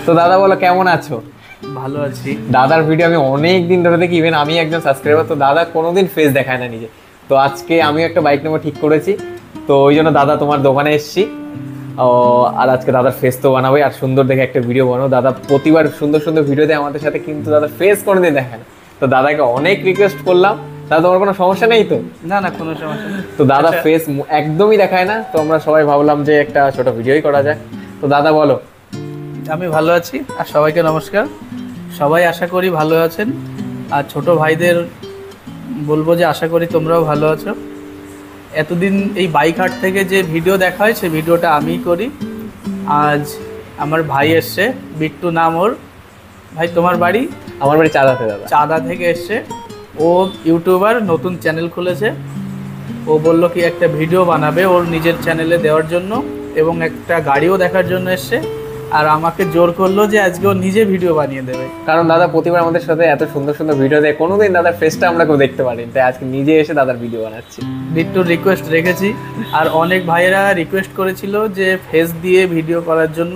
তো দাদা বলো কেমন আছো? ভালো আছি। দাদার ভিডিও আমি অনেক দিন ধরে দেখি, ইভেন আমি একজন সাবস্ক্রাইবার। তো দাদা কোনোদিন ফেস দেখায় না নিজে। তো আজকে আমি একটা বাইক নেবো ঠিক করেছি, তো ওই জন্য দাদা তোমার দোকানে এসেছি। আর আজকে দাদার ফেস তো বানাবোই, আর সুন্দর দেখে একটা ভিডিও বানাবো। দাদা প্রতিবার সুন্দর সুন্দর ভিডিও দেয় আমাদের সাথে, কিন্তু দাদার ফেস কোনোদিন দেখায় না। তো দাদাকে অনেক রিকোয়েস্ট করলাম, দাদা তোমার কোনো সমস্যা নেই তো? না না, কোনো সমস্যা নেই। তো দাদা ফেস একদমই দেখায় না, তো আমরা সবাই ভাবলাম যে একটা ছোট ভিডিওই করা যায়। তো দাদা বলো। আমি ভালো আছি, আর সবাইকে নমস্কার। সবাই আশা করি ভালো আছেন, আর ছোট ভাইদের বলবো যে আশা করি তোমরাও ভালো আছো। এতদিন এই বাইক হাট থেকে যে ভিডিও দেখা হয় সেই ভিডিওটা আমিই করি। আজ আমার ভাই এসছে, বিট্টু নাম ওর। ভাই তোমার বাড়ি? আমার বাড়ি চাঁদাতে দাদা। চাঁদা থেকে এসছে। ও ইউটিউবার, নতুন চ্যানেল খুলেছে। ও বলল কি একটা ভিডিও বানাবে ওর নিজের চ্যানেলে দেওয়ার জন্য, এবং একটা গাড়িও দেখার জন্য এসছে। আর আমাকে জোর করলো যে আজকে ও নিজে ভিডিও বানিয়ে দেবে, কারণ দাদা প্রতিবার আমাদের সাথে এত সুন্দর সুন্দর ভিডিও দেয়, কোনোদিন দাদার ফেসটা আমরা কেউ দেখতে পারি, তাই আজকে নিজে এসে দাদার ভিডিও বানাচ্ছি। বিট্টুর রিকোয়েস্ট রেখেছি। আর অনেক ভাইয়েরা রিকোয়েস্ট করেছিল যে ফেস দিয়ে ভিডিও করার জন্য।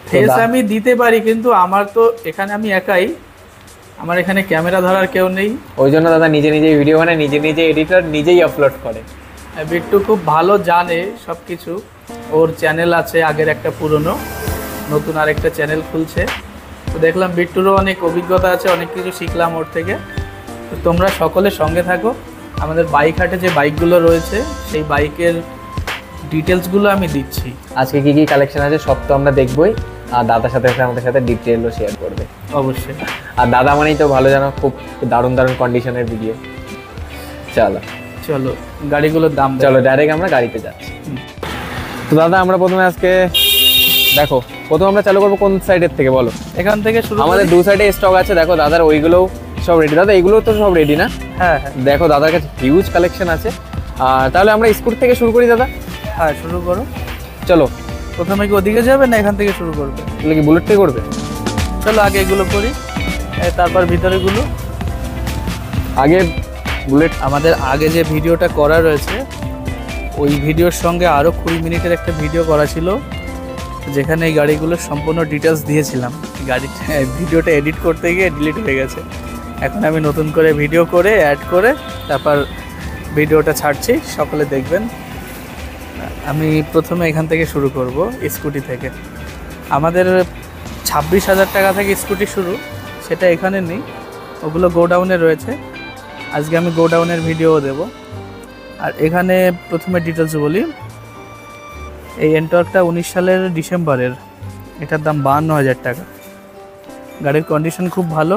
ফেস আমি দিতে পারি, কিন্তু আমার তো এখানে আমি একাই, আমার এখানে ক্যামেরা ধরার কেউ নেই। ওই জন্য দাদা নিজে নিজেই ভিডিও বানায়, নিজে নিজে এডিটর, নিজেই আপলোড করে। বিট্টু খুব ভালো জানে সব কিছু। ওর চ্যানেল আছে আগের একটা পুরনো, নতুন আরেকটা চ্যানেল খুলছে। তো দেখলাম বিট্টুরও অনেক অভিজ্ঞতা আছে, অনেক কিছু শিখলাম ওর থেকে। তো তোমরা সকলে সঙ্গে থাকো। আমাদের বাইক হাটে যে বাইকগুলো রয়েছে সেই বাইকের ডিটেলসগুলো আমি দিচ্ছি। আজকে কি কি কালেকশন আছে সব তো আমরা দেখবই, আর দাদার সাথে আমাদের সাথে ডিটেলও শেয়ার করবে অবশ্যই। আর দাদা মানেই তো ভালো জানো, খুব দারুণ দারুণ কন্ডিশনের ভিডিও। চলো চলো গাড়িগুলোর দাম চলো ডাইরেক্ট আমরা গাড়িতে যাচ্ছি। তো দাদা আমরা প্রথমে আজকে দেখো, প্রথমে আমরা চালু করবো কোন সাইডের থেকে বলো? এখান থেকে শুরু। আমাদের দু সাইডে স্টক আছে, দেখো দাদার ওইগুলোও সব রেডি। দাদা এগুলো তো সব রেডি না? হ্যাঁ হ্যাঁ, দেখো দাদার কাছে হিউজ কালেকশন আছে। আর তাহলে আমরা স্কুট থেকে শুরু করি দাদা। হ্যাঁ শুরু করো। চলো প্রথমে কি ওদিকে যাবে না এখান থেকে শুরু করবে? তাহলে কি বুলেট থেকে করবে? চলো আগে এগুলো করি, তারপর ভিতরেগুলো। আগে বুলেট। আমাদের আগে যে ভিডিওটা করা রয়েছে ওই ভিডিওর সঙ্গে আরও 20 মিনিটের একটা ভিডিও করা ছিল, যেখানে এই গাড়িগুলোর সম্পূর্ণ ডিটেলস দিয়েছিলাম। ভিডিওটা এডিট করতে গিয়ে ডিলিট হয়ে গেছে। এখন আমি নতুন করে ভিডিও করে অ্যাড করে তারপর ভিডিওটা ছাড়ছি, সকলে দেখবেন। আমি প্রথমে এখান থেকে শুরু করব, স্কুটি থেকে। আমাদের 26,000 টাকা থেকে স্কুটি শুরু, সেটা এখানে নেই, ওগুলো গোডাউনে রয়েছে। আজকে আমি গোডাউনের ভিডিও দেব। আর এখানে প্রথমে ডিটেলস বলি। এই এন্টর্কটা 19 সালের ডিসেম্বরের, এটার দাম 52,000 টাকা। গাড়ির কন্ডিশন খুব ভালো,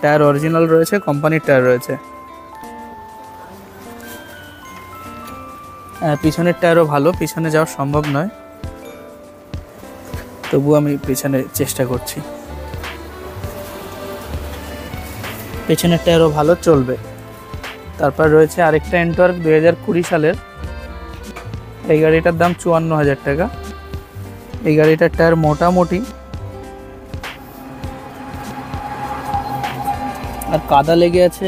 টায়ার অরিজিনাল রয়েছে, কোম্পানির টায়ার রয়েছে। পিছনের টায়ারও ভালো, পিছনে যাওয়া সম্ভব নয়, তবু আমি পিছনে চেষ্টা করছি। পেছনের টায়ারও ভালো, চলবে। তারপর রয়েছে আরেকটা এন্টর্ক 2020 সালের। এই গাড়িটার দাম 54,000 টাকা। এই গাড়িটার টায়ার মোটামুটি, আর কাদা লেগে আছে,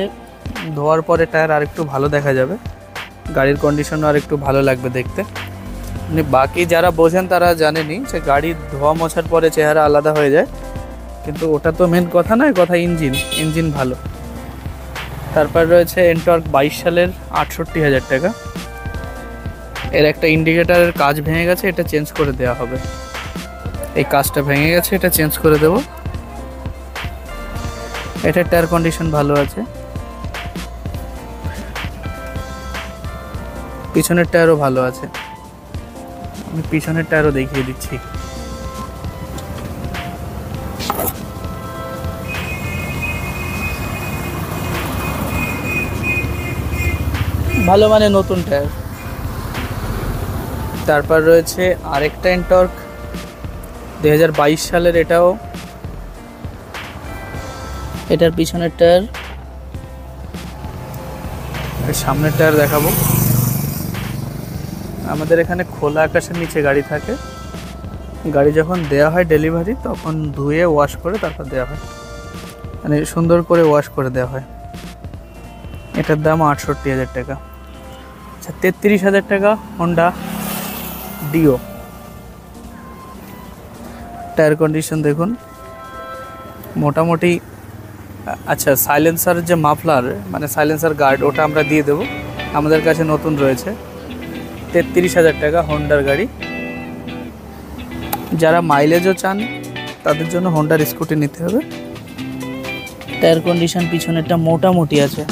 ধোয়ার পরে টায়ার আরেকটু ভালো দেখা যাবে, গাড়ির কন্ডিশনও আরেকটু ভালো লাগবে দেখতে। মানে বাকি যারা বোঝেন তারা জানেনই যে গাড়ি ধোয়া মোছার পরে চেহারা আলাদা হয়ে যায়, কিন্তু ওটা তো মেন কথা নয়, কথা ইঞ্জিন ভালো। তারপর রয়েছে এন্টর্ক 22 সালের 68,000 টাকা। এর একটা ইন্ডিকেটারের কাজ ভেঙে গেছে, এটা চেঞ্জ করে দেওয়া হবে। এই কাজটা ভেঙে গেছে, এটা চেঞ্জ করে দেব। এটার টায়ার কন্ডিশন ভালো আছে, পিছনের টায়ারও ভালো আছে। আমি পিছনের টায়ারও দেখিয়ে দিচ্ছি। ভালো মানে নতুন টায়ার। তারপর রয়েছে আরেকটা এন্টর্ক 2022 সালের, এটাও। এটার পিছনের টায়ার, সামনের টায়ার দেখাবো। আমাদের এখানে খোলা আকাশের নিচে গাড়ি থাকে, গাড়ি যখন দেয়া হয় ডেলিভারি তখন ধুয়ে ওয়াশ করে তারপর দেওয়া হয়, মানে সুন্দর করে ওয়াশ করে দেওয়া হয়। এটার দাম 68,000 টাকা। আচ্ছা, 33,000 টাকা হোন্ডা ডিও। টায়ার কন্ডিশন দেখুন মোটামুটি। আচ্ছা, সাইলেন্সার যে মাফলার মানে সাইলেন্সার গার্ড ওটা আমরা দিয়ে দেবো, আমাদের কাছে নতুন রয়েছে। 33,000 টাকা হোন্ডার গাড়ি। যারা মাইলেজও চান তাদের জন্য হোন্ডার স্কুটি নিতে হবে। টায়ার কন্ডিশন পিছনেরটা মোটামুটি আছে।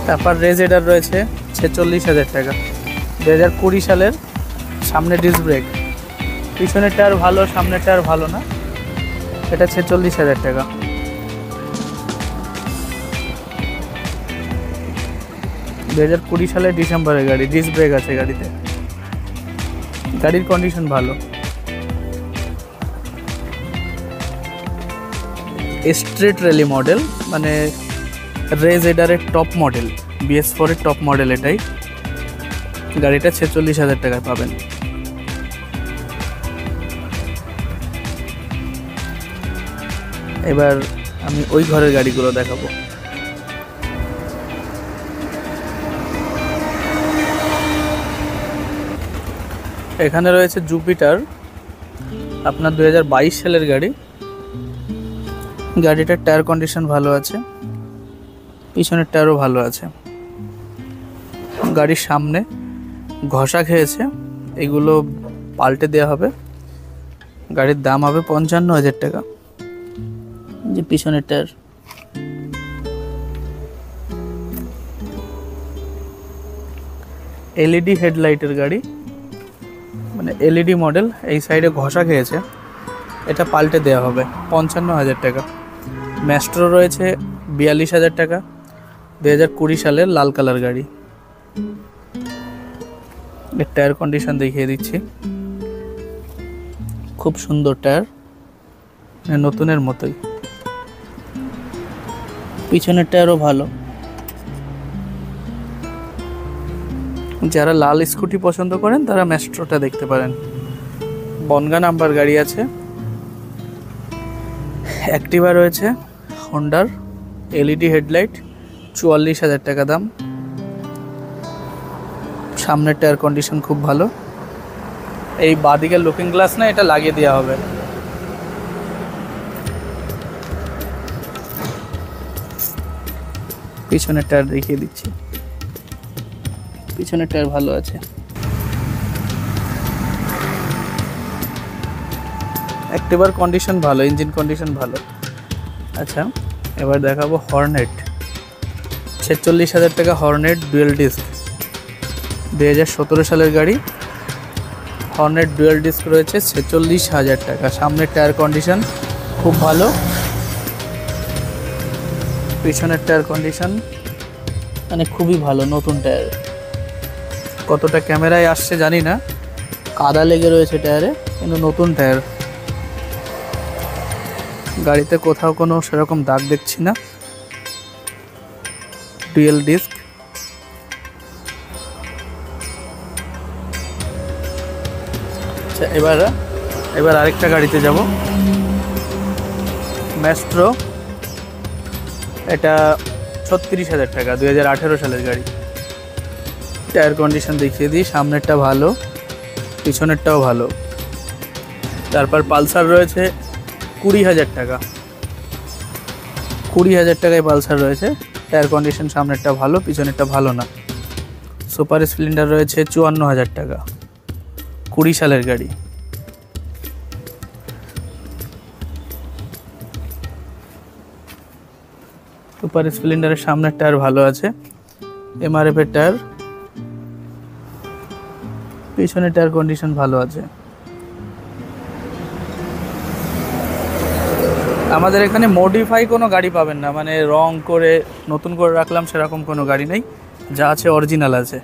তারপর রেজেডার রয়েছে 46,000 টাকা, 2020 সালের। সামনে ডিস্ক ব্রেক, পিছনের টায়ার ভালো, সামনের টায়ার ভালো না। এটা 46,000 টাকা। সালের ডিসেম্বরের গাড়ি, ডিস্ক ব্রেক আছে গাড়িতে, গাড়ির কন্ডিশন ভালো। স্ট্রিট র্যালি মডেল, মানে রেজেডারের টপ মডেল, BS4 এর টপ মডেল এটাই। গাড়িটা 46,000 টাকায় পাবেন। এবার আমি ওই ঘরের গাড়িগুলো দেখাবো। এখানে রয়েছে জুপিটার, আপনার 2022 সালের গাড়ি। গাড়িটার টায়ার কন্ডিশন ভালো আছে, পিছনের টায়ারও ভালো আছে। গাড়ির সামনে ঘষা খেয়েছে, এগুলো পাল্টে দেওয়া হবে। গাড়ির দাম হবে 55,000 টাকা। যে পিছনের টায়ার, এলইডি হেডলাইটের গাড়ি, মানে এলইডি মডেল। এই সাইডে ঘষা খেয়েছে, এটা পাল্টে দেওয়া হবে 55,000 টাকা। ম্যাস্ট্রো রয়েছে 42,000 টাকা, 2020 সালের লাল কালার গাড়ি। এর টায়ার কন্ডিশন দেখিয়ে দিচ্ছি, খুব সুন্দর টায়ার, নতুনের মতোই। পিছনের টায়ারও ভালো। যারা লাল স্কুটি পছন্দ করেন তারা ম্যাস্ট্রোটা দেখতে পারেন। বনগা নাম্বার গাড়ি আছে। অ্যাক্টিভা রয়েছে হোন্ডার, এলইডি হেডলাইট, 44,000 টাকা দাম। সামনের টায়ার কন্ডিশন খুব ভালো। এই বাঁদিকের লুকিং গ্লাস না, এটা লাগিয়ে দেওয়া হবে। পিছনের টায়ার দেখিয়ে দিচ্ছি, পিছনের টায়ার ভালো আছে। অ্যাক্টিভার কন্ডিশন ভালো, ইঞ্জিন কন্ডিশন ভালো। আচ্ছা, এবার দেখাবো হর্নেট, 46,000 টাকা হর্নেট ডুয়েল ডিস্ক, 2017 সালের গাড়ি। হর্নেট ডুয়েল ডিস্ক রয়েছে 46,000 টাকা। সামনের টায়ার কন্ডিশন খুব ভালো, পিছনের টায়ার কন্ডিশন মানে খুবই ভালো, নতুন টায়ার। কতটা ক্যামেরায় আসছে জানি না, কাদা লেগে রয়েছে টায়ারে, কিন্তু নতুন টায়ার। গাড়িতে কোথাও কোনো সেরকম দাগ দেখছি না। Dual disk. আচ্ছা, এবার আরেকটা গাড়িতে যাব, ম্যাস্ট্রো। এটা 36,000 টাকা, 2018 সালের গাড়ি। টায়ার কন্ডিশন দেখিয়ে দিই, সামনেরটা ভালো, পিছনেরটাও ভালো। তারপর পালসার রয়েছে 20,000 টাকা, 20,000 টাকায় পালসার রয়েছে। টায়ার কন্ডিশন সামনেরটা ভালো, পিছনেরটা ভালো না। সুপার স্প্লেন্ডার রয়েছে 54,000 টাকা, 20 সালের গাড়ি। সুপার স্প্লেন্ডারের সামনের টায়ার ভালো আছে, MRF এর টায়ার। পিছনের টায়ার কন্ডিশন ভালো আছে। আমাদের এখানে মডিফাই কোনো গাড়ি পাবেন না, মানে রং করে নতুন করে রাখলাম সেরকম কোনো গাড়ি নেই, যা আছে অরিজিনাল আছে।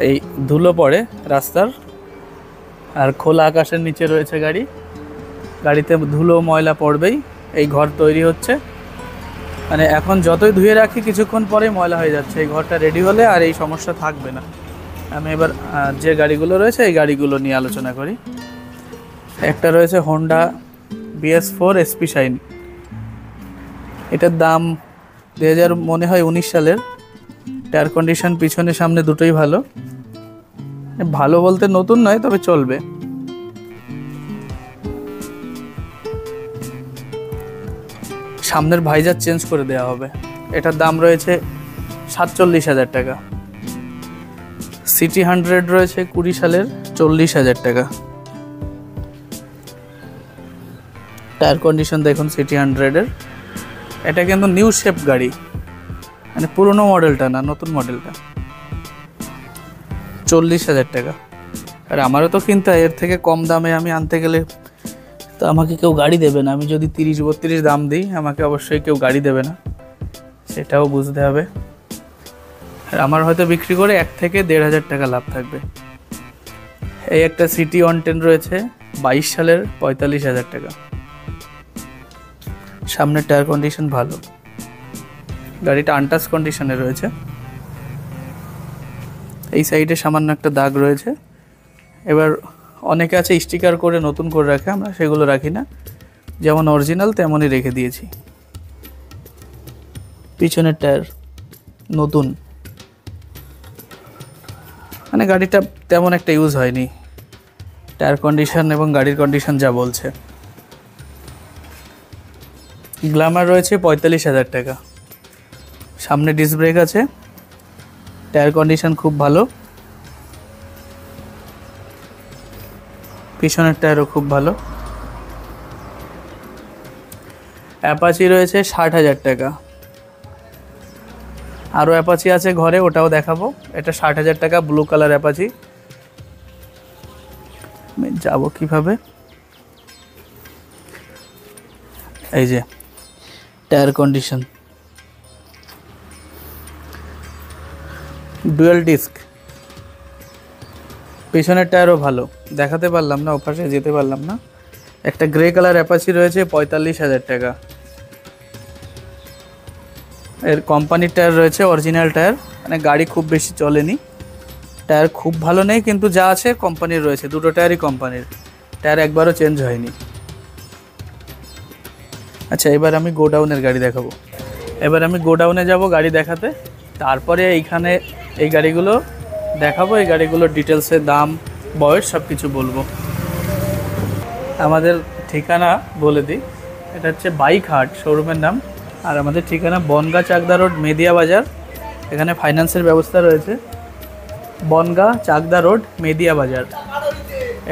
এই ধুলো পড়ে রাস্তার, আর খোলা আকাশের নিচে রয়েছে গাড়ি। গাড়িতে ধুলো ময়লা পড়বেই, এই ঘর তৈরি হচ্ছে, মানে এখন যতই ধুয়ে রাখি কিছুক্ষণ পরে ময়লা হয়ে যাচ্ছে। এই ঘরটা রেডি হলে আর এই সমস্যা থাকবে না। আমি এবার যে গাড়িগুলো রয়েছে এই গাড়িগুলো নিয়ে আলোচনা করি। একটা রয়েছে হোন্ডা BS4 SP শাইন। এটার দাম 2019 সালের। টায়ার কন্ডিশন পিছনে সামনে দুটোই ভালো। ভালো বলতে নতুন নয়, তবে চলবে। সামনের ভাইজার চেঞ্জ করে দেওয়া হবে। এটার দাম রয়েছে 47,000 টাকা। সিটি 100 রয়েছে 20 সালের 40,000 টাকা। টায়ার কন্ডিশন দেখুন সিটি 100-এর। এটা কিন্তু নিউ শেপ গাড়ি, মানে পুরনো মডেলটা না, নতুন মডেলটা। 40,000 টাকা। আর আমারও তো কিনতে হয়, এর থেকে কম দামে আমি আনতে গেলে তো আমাকে কেউ গাড়ি দেবে না। আমি যদি 30-32 দাম দিই, আমাকে অবশ্যই কেউ গাড়ি দেবে না, সেটাও বুঝতে হবে। আর আমার হয়তো বিক্রি করে 1 থেকে 1,500 টাকা লাভ থাকবে। এই একটা সিটি 110 রয়েছে 22 সালের 45,000 টাকা। সামনের টায়ার কন্ডিশন ভালো, গাড়িটা আনটাচ কন্ডিশনে রয়েছে। এই সাইডে সামান্য একটা দাগ রয়েছে। এবার অনেকে আছে স্টিকার করে নতুন করে রাখে, আমরা সেগুলো রাখি না, যেমন অরিজিনাল তেমনই রেখে দিয়েছি। পিছনের টায়ার নতুন, মানে গাড়িটা তেমন একটা ইউজ হয়নি। টায়ার কন্ডিশন এবং গাড়ির কন্ডিশন যা বলছে। গ্ল্যামার রয়েছে 45,000 টাকা। সামনে ডিস্ক ব্রেক আছে, টায়ার কন্ডিশন খুব ভালো, পিছনের টায়ারও খুব ভালো। অ্যাপাচি রয়েছে 60,000 টাকা। আরও অ্যাপাচি আছে ঘরে, ওটাও দেখাবো। এটা 60,000 টাকা, ব্লু কালার অ্যাপাচি। আমি যাবো কিভাবে? এই যে টায়ার কন্ডিশন, ডুয়াল ডিস্ক, পিছনের টায়ারও ভালো, দেখাতে পারলাম না, ওপাশে যেতে পারলাম না। একটা গ্রে কালার অ্যাপাচি রয়েছে 45,000 টাকা। এর কোম্পানির টায়ার রয়েছে, অরিজিনাল টায়ার, মানে গাড়ি খুব বেশি চলেনি, টায়ার খুব ভালো নেই, কিন্তু যা আছে কোম্পানির রয়েছে। দুটো টায়ারই কোম্পানির, টায়ার একবারও চেঞ্জ হয়নি। আচ্ছা, এবার আমি গোডাউনের গাড়ি দেখাবো। এবার আমি গোডাউনে যাব গাড়ি দেখাতে, তারপরে এইখানে এই গাড়িগুলো দেখাবো। এই গাড়িগুলোর ডিটেলসে দাম, বয়স সব কিছু বলবো। আমাদের ঠিকানা বলে দিই, এটা হচ্ছে বাইক হাট শোরুমের নাম। আর আমাদের ঠিকানা বনগাঁ চাকদা রোড, মেদিয়া বাজার। এখানে ফাইন্যান্সের ব্যবস্থা রয়েছে। বনগাঁ চাকদা রোড, মেদিয়া বাজার।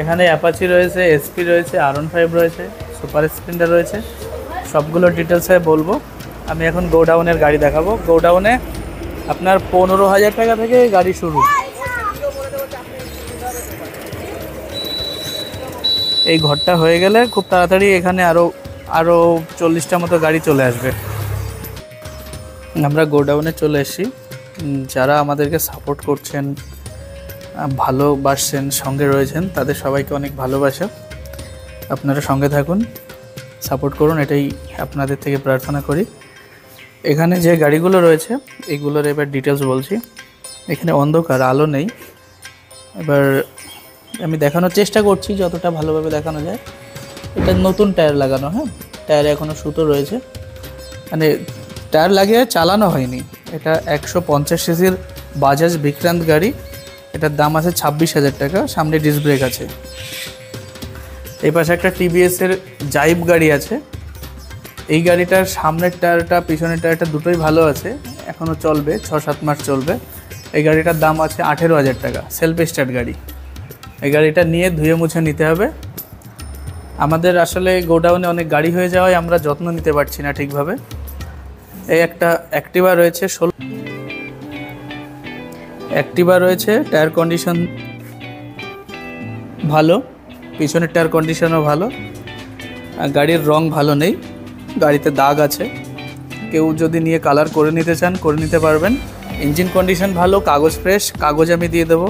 এখানে অ্যাপাচি রয়েছে, এসপি রয়েছে, R15 রয়েছে, সুপার স্প্লেন্ডার রয়েছে। সবগুলো ডিটেলসে বলবো। আমি এখন গোডাউনের গাড়ি দেখাবো। গোডাউনে আপনার 15,000 টাকা থেকে গাড়ি শুরু। এই ঘরটা হয়ে গেলে খুব তাড়াতাড়ি এখানে আরও 40টা মতো গাড়ি চলে আসবে। আমরা গোডাউনে চলে এসেছি। যারা আমাদেরকে সাপোর্ট করছেন, ভালোবাসছেন, সঙ্গে রয়েছেন, তাদের সবাইকে অনেক ভালোবাসা। আপনারা সঙ্গে থাকুন, সাপোর্ট করুন, এটাই আপনাদের থেকে প্রার্থনা করি। এখানে যে গাড়িগুলো রয়েছে এইগুলোর এবার ডিটেলস বলছি। এখানে অন্ধকার, আলো নেই। এবার আমি দেখানোর চেষ্টা করছি যতটা ভালোভাবে দেখানো যায়। এটা নতুন টায়ার লাগানো, হ্যাঁ, টায়ারে এখনও সুতো রয়েছে, মানে টায়ার লাগিয়ে চালানো হয়নি। এটা 150 সিসির বাজাজ বিক্রান্ত গাড়ি। এটার দাম আছে 26,000 টাকা। সামনে ডিস্ক ব্রেক আছে। এই পাশে একটা টিভিএসের জাইব গাড়ি আছে। এই গাড়িটার সামনের টায়ারটা, পিছনের টায়ারটা দুটোই ভালো আছে, এখনও চলবে, 6-7 মাস চলবে। এই গাড়িটার দাম আছে 18,000 টাকা। সেলফ স্টার্ট গাড়ি। এই গাড়িটা নিয়ে ধুয়ে মুছে নিতে হবে। আমাদের আসলে গোডাউনে অনেক গাড়ি হয়ে যাওয়ায় আমরা যত্ন নিতে পারছি না ঠিকভাবে। এই একটা অ্যাক্টিভা রয়েছে, অ্যাক্টিভা রয়েছে, টায়ার কন্ডিশন ভালো, পিছনের টায়ার কন্ডিশনও ভালো। গাড়ির রং ভালো নেই, গাড়িতে দাগ আছে। কেউ যদি নিয়ে কালার করে নিতে চান করে নিতে পারবেন। ইঞ্জিন কন্ডিশন ভালো, কাগজ ফ্রেশ, কাগজ আমি দিয়ে দেবো।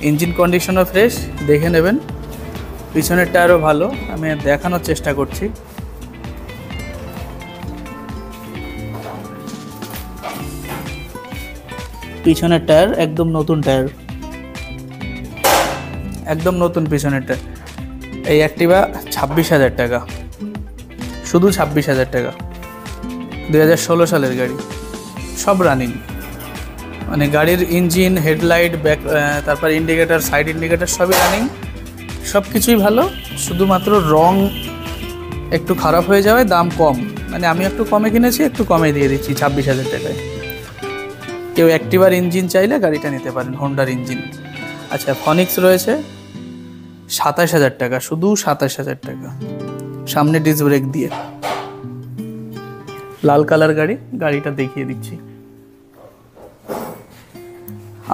ইঞ্জিন কন্ডিশনও ফ্রেশ, দেখে নেবেন। পিছনের টায়ারও ভালো, আমি দেখানোর চেষ্টা করছি। পিছনের টায়ার একদম নতুন টায়ার, একদম নতুন পিছনের টায়ার। এই অ্যাক্টিভা 26,000 টাকা, শুধু 26,000 টাকা। 2016 সালের গাড়ি, সব রানিং। মানে গাড়ির ইঞ্জিন, হেডলাইট, ব্যাক, তারপর ইন্ডিকেটার, সাইড ইন্ডিকেটার সবই রানিং, সব কিছুই ভালো। শুধুমাত্র রং একটু খারাপ হয়ে যাবে, দাম কম, মানে আমি একটু কমে কিনেছি, একটু কমে দিয়ে দিচ্ছি 26,000 টাকায়। কেউ অ্যাক্টিভার ইঞ্জিন চাইলে গাড়িটা নিতে পারেন, হোন্ডার ইঞ্জিন। আচ্ছা, ফনিক্স রয়েছে 27,000 টাকা, শুধু 27,000 টাকা, সামনে ডিস্ক ব্রেক দিয়ে, লাল কালার গাড়ি। গাড়িটা দেখিয়ে দিচ্ছি,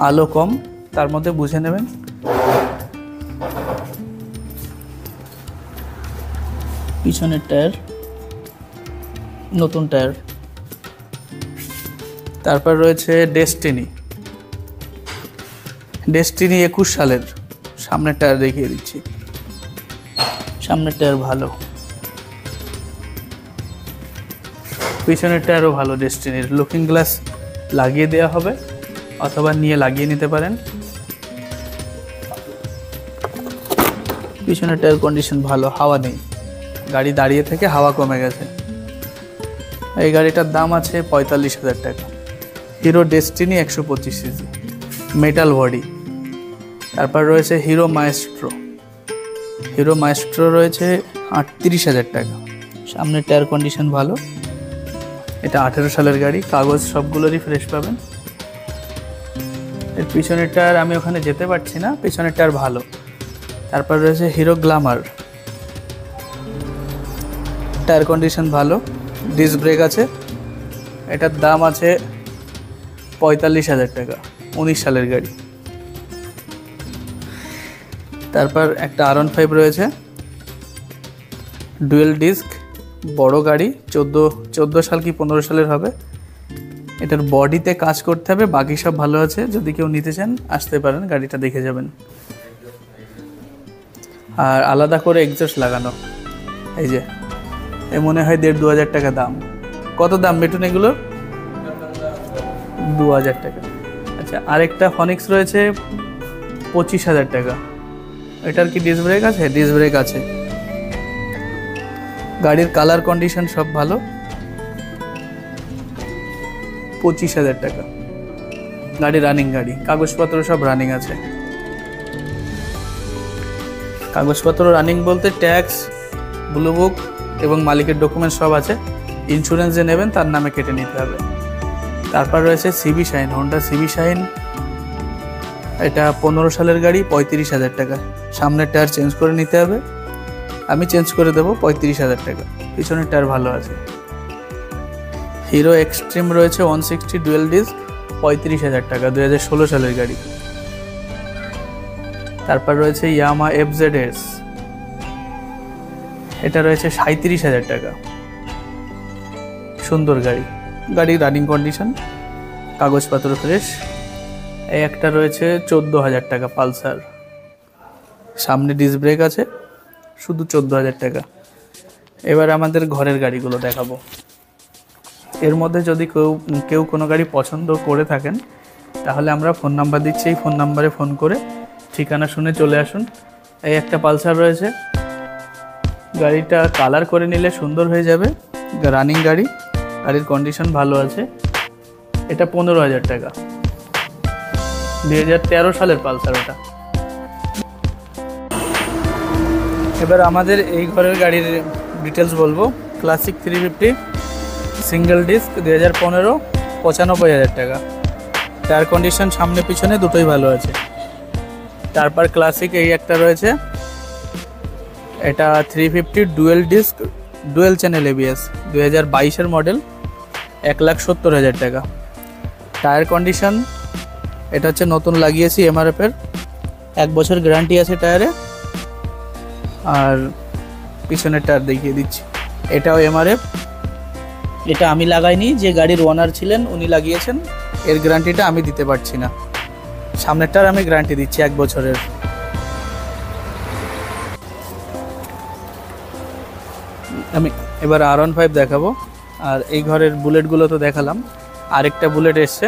আলো কম, তার মধ্যে বুঝে নেবেন। পিছনের টায়ার নতুন টায়ার। তারপর রয়েছে ডেস্টিনি 21 সালের, সামনের টায়ার দেখিয়ে দিচ্ছি, সামনের টায়ার ভালো, পিছনের টায়ারও ভালো। ডেস্টিনির লুকিং গ্লাস লাগিয়ে দেওয়া হবে অথবা নিয়ে লাগিয়ে নিতে পারেন। পিছনের টায়ার কন্ডিশন ভালো, হাওয়া নেই, গাড়ি দাঁড়িয়ে থেকে হাওয়া কমে গেছে। এই গাড়িটার দাম আছে 45,000 টাকা। Hero destiny 125 CC, metal body. তারপর রয়েছে হিরো মায়েস্ট্রো রয়েছে 38,000 টাকা, সামনের টায়ার কন্ডিশন ভালো। এটা 18 সালের গাড়ি, কাগজ সবগুলোরই ফ্রেশ পাবেন। এর পিছনের টায়ার আমি ওখানে যেতে পারছি না, পিছনের টায়ার ভালো। তারপর রয়েছে হিরো গ্ল্যামার, টায়ার কন্ডিশন ভালো, ডিস্ক ব্রেক আছে। এটার দাম আছে 45,000 টাকা, 19 সালের গাড়ি। তারপর একটা R15 রয়েছে, ডুয়েল ডিস্ক, বড় গাড়ি, 14 সাল কি 15 সালের হবে। এটার বডিতে কাজ করতে হবে, বাকি সব ভালো আছে। যদি কেউ নিতে চান আসতে পারেন, গাড়িটা দেখে যাবেন। আর আলাদা করে এক্সস্ট লাগানো, এই যে এ মনে হয় 1,500-2,000 টাকা দাম। কত দাম বেটুন এগুলো? 2,000 টাকা। আচ্ছা, আরেকটা ফনিক্স রয়েছে 25,000 টাকা। এটার কি ডিস্ক ব্রেক আছে? ডিস্ক ব্রেক আছে। গাড়ির কালার কন্ডিশন সব ভালো, 25,000 টাকা। গাড়ি রানিং গাড়ি, কাগজপত্র সব রানিং আছে। কাগজপত্র রানিং বলতে ট্যাক্স, ব্লু বুক এবং মালিকের ডকুমেন্টস সব আছে। ইন্স্যুরেন্স যে নেবেন তার নামে কেটে নিতে হবে। তারপর রয়েছে CB Shine, Honda CB Shine. এটা 15 সালের গাড়ি, 35,000 টাকা। সামনের টায়ার চেঞ্জ করে নিতে হবে, আমি চেঞ্জ করে দেবো, 35,000 টাকা। পিছনের টায়ার ভালো আছে। হিরো এক্সট্রিম রয়েছে 160 ডুয়েল ডিস্ক, 35,000 টাকা, 2016 সালের গাড়ি। তারপর রয়েছে ইয়ামা FZS, এটা রয়েছে 37,000 টাকা, সুন্দর গাড়ি। গাড়ি রানিং কন্ডিশন, কাগজপত্র ফ্রেশ। এই একটা রয়েছে 14,000 টাকা, পালসার, সামনে ডিস্ক ব্রেক আছে, শুধু 14,000 টাকা। এবার আমাদের ঘরের গাড়িগুলো দেখাবো। এর মধ্যে যদি কেউ কোনো গাড়ি পছন্দ করে থাকেন তাহলে আমরা ফোন নাম্বার দিচ্ছি, এই ফোন নাম্বারে ফোন করে ঠিকানা শুনে চলে আসুন। এই একটা পালসার রয়েছে, গাড়িটা কালার করে নিলে সুন্দর হয়ে যাবে। রানিং গাড়ি, গাড়ির কন্ডিশন ভালো আছে। এটা 15,000 টাকা, 2013 সালের পালসার ওটা। এবার আমাদের এই ঘরের গাড়ির ডিটেলস বলবো। ক্লাসিক 350 সিঙ্গেল ডিস্ক, 2015, 95,000 টাকা। টায়ার কন্ডিশন সামনে পিছনে দুটোই ভালো আছে। তারপর ক্লাসিক এই একটা রয়েছে, এটা 350 dual disc, dual channel ABS, 2022-এর মডেল, 1,70,000 টাকা। টায়ার কন্ডিশন এটা হচ্ছে নতুন লাগিয়েছি MRF-এর, 1 বছর গ্যারান্টি আছে টায়ারে। আর পিছনের টায়ার দেখিয়ে দিচ্ছি, এটাও MRF। এটা আমি লাগাইনি, যে গাড়ির ওনার ছিলেন উনি লাগিয়েছেন, এর গ্যারান্টিটা আমি দিতে পারছি না। সামনেরটার আমি গ্যারান্টি দিচ্ছি 1 বছরের। আমি এবার R15 দেখাবো। আর এই ঘরের বুলেটগুলো তো দেখালাম, আরেকটা বুলেট এসছে,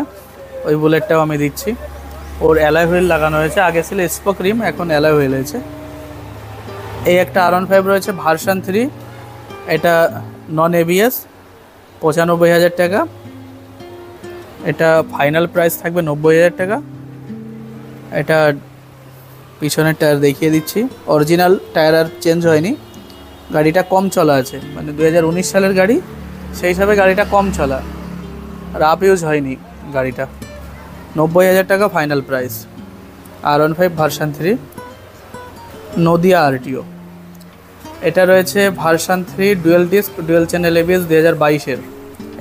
ওই বুলেটটাও আমি দিচ্ছি। ওর অ্যালয় হুইল লাগানো হয়েছে, আগে ছিল স্পোক রিম, এখন অ্যালয় হুইল হয়েছে। এই একটা R15 রয়েছে ভার্সন 3, এটা নন ABS, 95,000 টাকা। এটা ফাইনাল প্রাইস থাকবে 90,000 টাকা। এটা পিছনের টায়ার দেখিয়ে দিচ্ছি, অরিজিনাল টায়ার আর চেঞ্জ হয়নি। গাড়িটা কম চলা আছে, মানে 2019 সালের গাড়ি, সেই হিসাবে গাড়িটা কম চলা, রাফ ইউজ হয়নি গাড়িটা। 90,000 টাকা final price. R15 version 3 Nadia RTO। এটা রয়েছে version 3 dual disc dual channel ABS 2022-এর,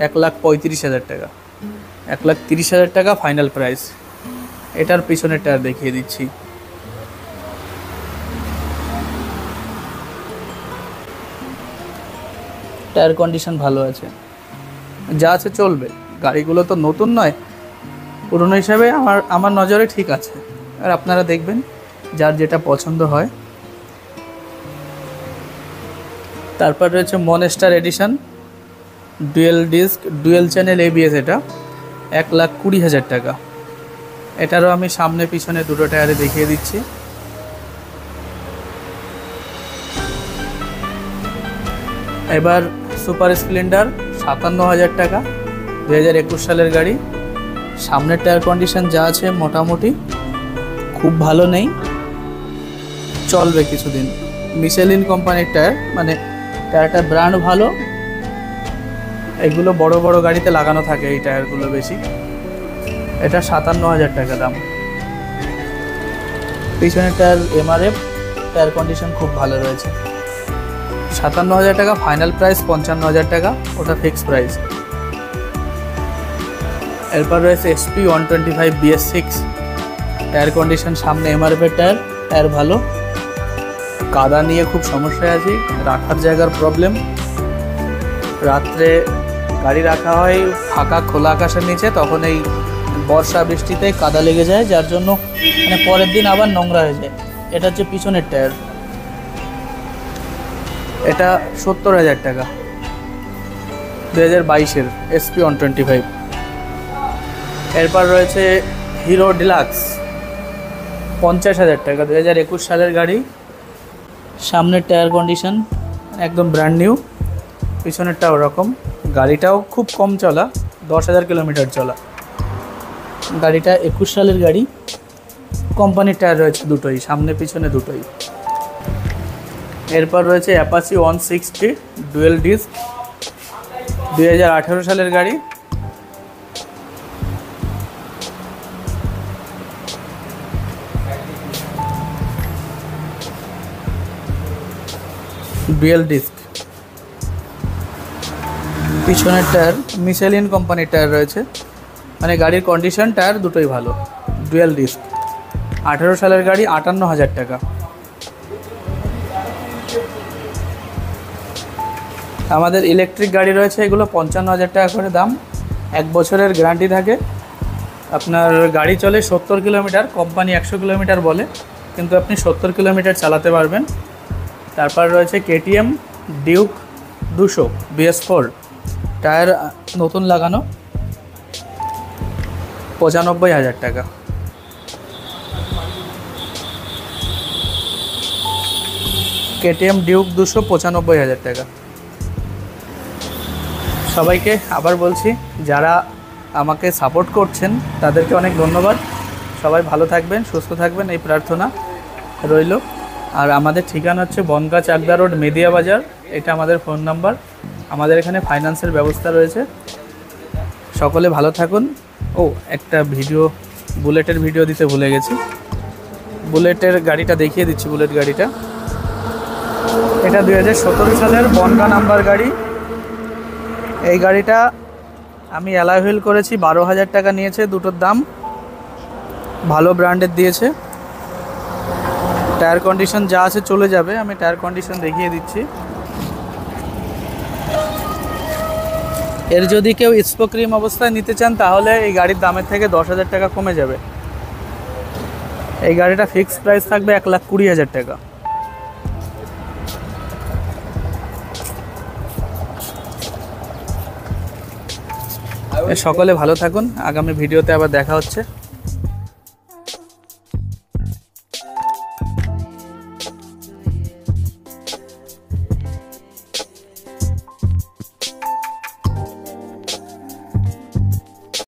1,35,000 টাকা। 1,30,000 টাকা ফাইনাল প্রাইস। এটার পিছনের টায়ার দেখিয়ে দিচ্ছি। টায়ার কন্ডিশন ভালো আছে, যা আছে চলবে। গাড়িগুলো তো নতুন নয়, পুরনো হিসাবে আমার নজরে ঠিক আছে। আর আপনারা দেখবেন যার যেটা পছন্দ হয়। তারপর রয়েছে monster addition dual disc dual channel ABS, এটা 1,20,000 টাকা। এটারও আমি সামনে পিছনে দুটো টায়ারে দেখিয়ে দিচ্ছি। এবার সুপার স্প্লেন্ডার 57,000 টাকা, 2021 সালের গাড়ি। সামনের টায়ার কন্ডিশন যা আছে মোটামুটি, খুব ভালো নেই, চলবে কিছুদিন। মিশেলিন কোম্পানির টায়ার, মানে টায়ারটা ব্র্যান্ড ভালো। এগুলো বড় বড় গাড়িতে লাগানো থাকে এই টায়ারগুলো বেশি। এটা 57,000 টাকা দাম। পিছনের টায়ার MRF, টায়ার কন্ডিশন খুব ভালো রয়েছে। 57,000 টাকা ফাইনাল প্রাইস। 55,000 টাকা ওটা ফিক্স প্রাইস। এরপর রয়েছে SP 125 BS6, টায়ার কন্ডিশন সামনে MRF এর টায়ার ভালো। কাদা নিয়ে খুব সমস্যায় আছি, রাখার জায়গার প্রবলেম। রাত্রে গাড়ি রাখা হয় ফাঁকা খোলা আকাশের নিচে, তখন এই বর্ষা বৃষ্টিতে কাদা লেগে যায়, যার জন্য মানে পরের দিন আবার নোংরা হয়ে যায়। এটা হচ্ছে পিছনের টায়ার, এটা 70,000 টাকা, 2022-এর SP 125। এরপর রয়েছে হিরো ডিলাক্স 50,000 টাকা, 2021 সালের গাড়ি। সামনের টায়ার কন্ডিশন একদম ব্র্যান্ড নিউ, পিছনেরটা ওরকম। গাড়িটাও খুব কম চলা, 10,000 কিলোমিটার চলা। গাড়িটা 21 সালের গাড়ি। কোম্পানির টায়ার রয়েছে দুটোই, সামনে পিছনে দুটোই। এরপর রয়েছে অ্যাপাচি 160 ডুয়েল ডিস্ক, 2018 সালের গাড়ি। ডুয়েল ডিস্ক, পিছনের টায়ার মিশেলিন কোম্পানির টায়ার রয়েছে, মানে গাড়ির কন্ডিশন টায়ার দুটোই ভালো। ডুয়েল ডিস্ক, 18 সালের গাড়ি, 58,000 টাকা। আমাদের ইলেকট্রিক গাড়ি রয়েছে, এগুলো 55,000 টাকা করে দাম। 1 বছরের গ্যারান্টি থাকে। আপনার গাড়ি চলে 70 কিলোমিটার, কোম্পানি 100 কিলোমিটার বলে, কিন্তু আপনি 70 কিলোমিটার চালাতে পারবেন। তারপর রয়েছে KTM ডিউক 200 BS4, টায়ার নতুন লাগানো, 95,000 টাকা। KTM ডিউক 200, 95,000 টাকা। সবাইকে আবার বলছি, যারা আমাকে সাপোর্ট করছেন তাদেরকে অনেক ধন্যবাদ। সবাই ভালো থাকবেন, সুস্থ থাকবেন, এই প্রার্থনা রইল। আর আমাদের ঠিকানা হচ্ছে বনগাঁ চাকদা রোড, মেদিয়া বাজার। এটা আমাদের ফোন নাম্বার। আমাদের এখানে ফাইন্যান্সের ব্যবস্থা রয়েছে। সকলে ভালো থাকুন। ও একটা বুলেটের ভিডিও দিতে ভুলে গেছি। বুলেটের গাড়িটা দেখিয়ে দিচ্ছি। বুলেট গাড়িটা, এটা 2017 সালের বনগাঁ নাম্বার গাড়ি। এই গাড়িটা আমি অ্যালয় হুইল করেছি, 12,000 টাকা নিয়েছে দুটোর দাম। ভালো ব্র্যান্ডের দিয়েছে। টায়ার কন্ডিশন যা আছে চলে যাবে। আমি টায়ার কন্ডিশন দেখিয়ে দিচ্ছি। এর যদি কেউ স্পোক রিম অবস্থায় নিতে চান, তাহলে এই গাড়ির দামের থেকে 10,000 টাকা কমে যাবে। এই গাড়িটা ফিক্সড প্রাইস থাকবে 1,20,000 টাকা। সকলে ভালো থাকুন। আগামী ভিডিওতে আবার দেখা হচ্ছে।